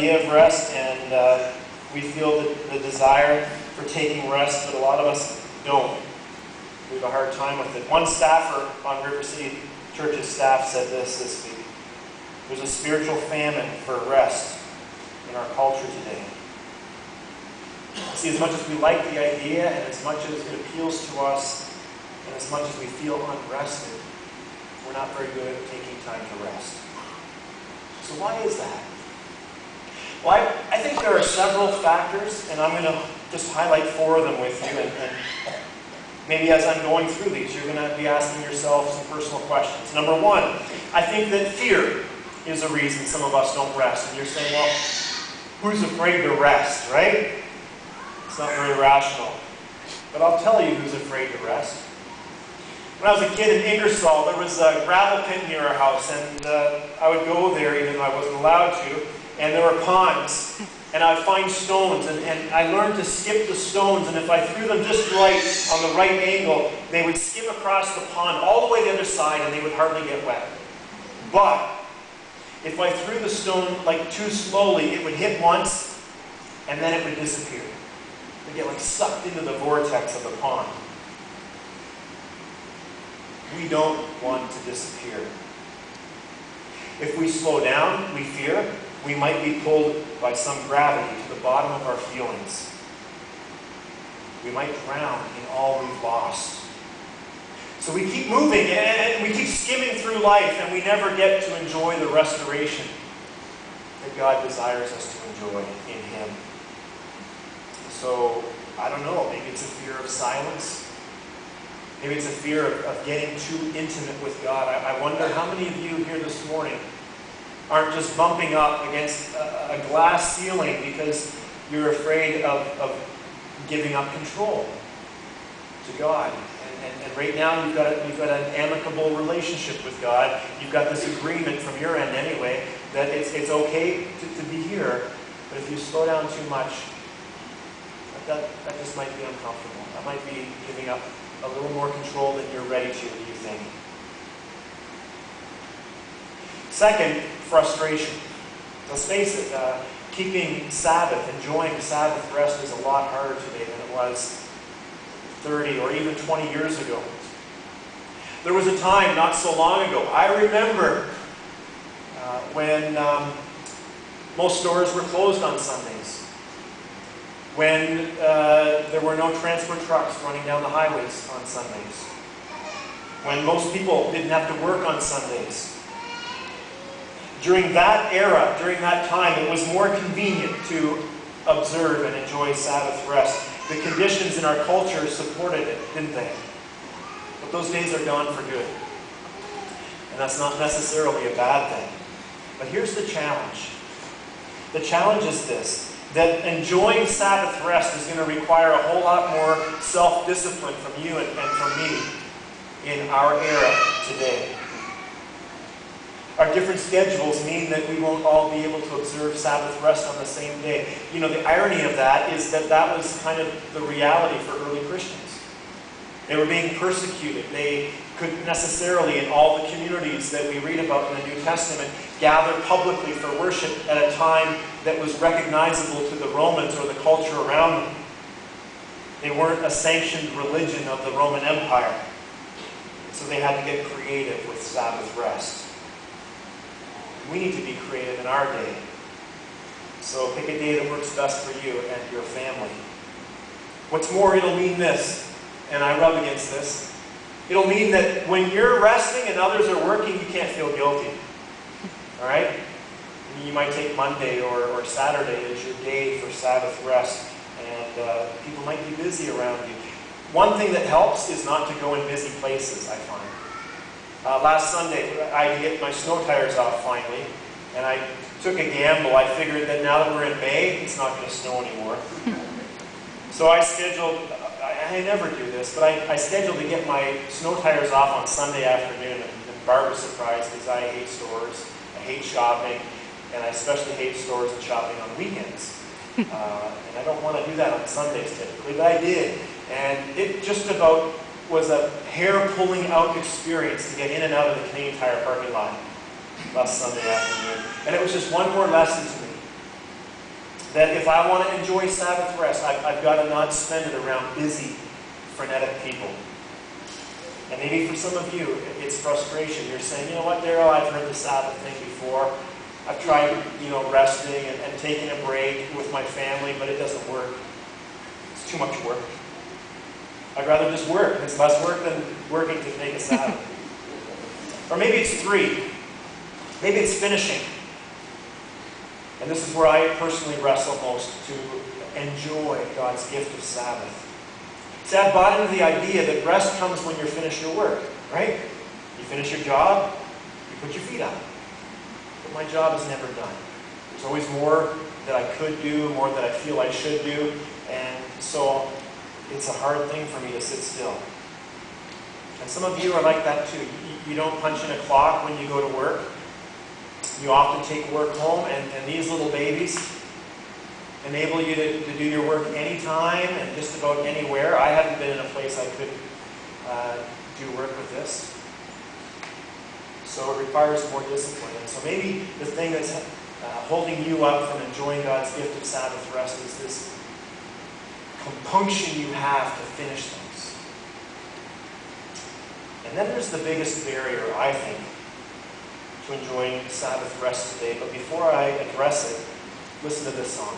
idea of rest, and we feel the desire for taking rest, but a lot of us don't. We have a hard time with it. One staffer on River City Church's staff said this week: there's a spiritual famine for rest in our culture today. See, as much as we like the idea, and as much as it appeals to us, and as much as we feel unrested, we're not very good at taking time to rest. So why is that? Well, I think there are several factors, and I'm going to just highlight 4 of them with you. And maybe as I'm going through these, you're going to be asking yourself some personal questions. Number 1, I think that fear is a reason some of us don't rest. And you're saying, well, who's afraid to rest, right? It's not very rational. But I'll tell you who's afraid to rest. When I was a kid in Ingersoll, there was a gravel pit near our house, and I would go there even though I wasn't allowed to, and there were ponds, and I would find stones, and I learned to skip the stones, and if I threw them just right, on the right angle, they would skim across the pond all the way to the other side, and they would hardly get wet. But if I threw the stone like too slowly, it would hit once, and then it would disappear. It would get like sucked into the vortex of the pond. We don't want to disappear. If we slow down, we fear, we might be pulled by some gravity to the bottom of our feelings. We might drown in all we've lost. So we keep moving and we keep skimming through life, and we never get to enjoy the restoration that God desires us to enjoy in Him. So, I don't know, maybe it's a fear of silence. Maybe it's a fear of getting too intimate with God. I wonder how many of you here this morning aren't just bumping up against a glass ceiling because you're afraid of giving up control to God. And right now you've got an amicable relationship with God. You've got this agreement from your end anyway that it's okay to be here, but if you slow down too much, that just might be uncomfortable. That might be giving up a little more control than you're ready to, do you think? Second, frustration. Let's face it, keeping Sabbath, enjoying Sabbath rest is a lot harder today than it was 30 or even 20 years ago. There was a time not so long ago, I remember when most stores were closed on Sundays. When there were no transport trucks running down the highways on Sundays. When most people didn't have to work on Sundays. During that era, during that time, it was more convenient to observe and enjoy Sabbath rest. The conditions in our culture supported it, didn't they? But those days are gone for good. And that's not necessarily a bad thing. But here's the challenge. The challenge is this: that enjoying Sabbath rest is going to require a whole lot more self-discipline from you and from me in our era today. Our different schedules mean that we won't all be able to observe Sabbath rest on the same day. You know, the irony of that is that was kind of the reality for early Christians. They were being persecuted. They couldn't necessarily, in all the communities that we read about in the New Testament, gather publicly for worship at a time that was recognizable to the Romans or the culture around them. They weren't a sanctioned religion of the Roman Empire. So they had to get creative with Sabbath rest. We need to be creative in our day. So pick a day that works best for you and your family. What's more, it'll mean this, and I rub against this. It'll mean that when you're resting and others are working, you can't feel guilty. All right? You might take Monday or Saturday as your day for Sabbath rest, and people might be busy around you. One thing that helps is not to go in busy places, I find. Last Sunday, I had to get my snow tires off finally, and I took a gamble. I figured that now that we're in May, it's not going to snow anymore. So I scheduled, I never do this, but I scheduled to get my snow tires off on Sunday afternoon, and Barbara's surprised because I hate stores, I hate shopping, and I especially hate stores and shopping on weekends. And I don't want to do that on Sundays typically, but I did. And it just about was a hair-pulling out experience to get in and out of the Canadian Tire parking lot last Sunday afternoon. And it was just one more lesson to me That if I want to enjoy Sabbath rest, I've got to not spend it around busy, frenetic people. And maybe for some of you, it's frustration. You're saying, you know what, Daryl, I've heard the Sabbath thing before. I've tried, resting and taking a break with my family, but it doesn't work. It's too much work. I'd rather just work. It's less work than working to take a Sabbath. Or maybe it's 3. Maybe it's finishing. And this is where I personally wrestle most, to enjoy God's gift of Sabbath. See, I've bought into the idea that rest comes when you're finished your work, right? You finish your job, you put your feet up. But my job is never done. There's always more that I could do, more that I feel I should do, and so it's a hard thing for me to sit still. And some of you are like that too. You don't punch in a clock when you go to work. You often take work home, and these little babies enable you to do your work anytime and just about anywhere. I haven't been in a place I could do work with this. So it requires more discipline. And so maybe the thing that's holding you up from enjoying God's gift of Sabbath rest is this compunction you have to finish things. And then there's the biggest barrier, I think, to enjoying Sabbath rest today. But before I address it, listen to this song.